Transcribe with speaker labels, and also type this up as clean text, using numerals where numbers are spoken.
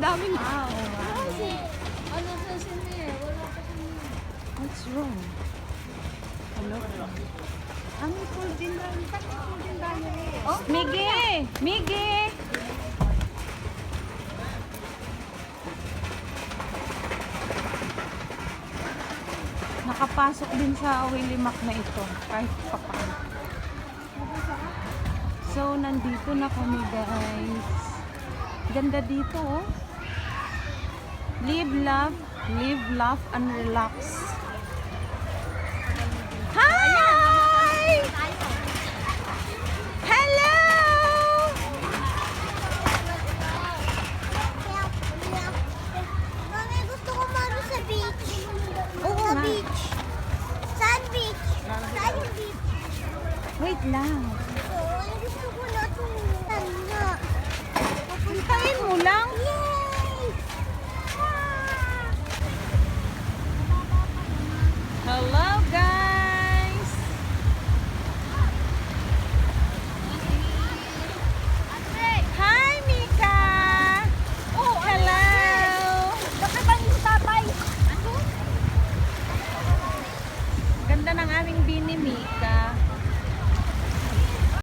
Speaker 1: daming...
Speaker 2: Ah, oo nga.
Speaker 3: Kasi, ano sa sini eh, wala pa kami.
Speaker 2: What's wrong? Hello?
Speaker 1: Ang full din lang. Full din lang. Oh,
Speaker 2: Miggy! Miggy! Nakapasok din sa Willimac na ito. Kahit papaano. So, nandito na kami guys. Ganda dito oh. Live, laugh, and relax. Hi! Hello!
Speaker 3: Mami, gusto ko mano sa beach.
Speaker 2: Oo
Speaker 3: Sa
Speaker 2: nga.
Speaker 3: beach. Saan beach? Saan yung beach?
Speaker 2: Wait lang.
Speaker 3: Oo, gusto ko na ito. Saan nga?
Speaker 2: Puntahin mo lang.
Speaker 3: Yay! Ah!
Speaker 2: Hello!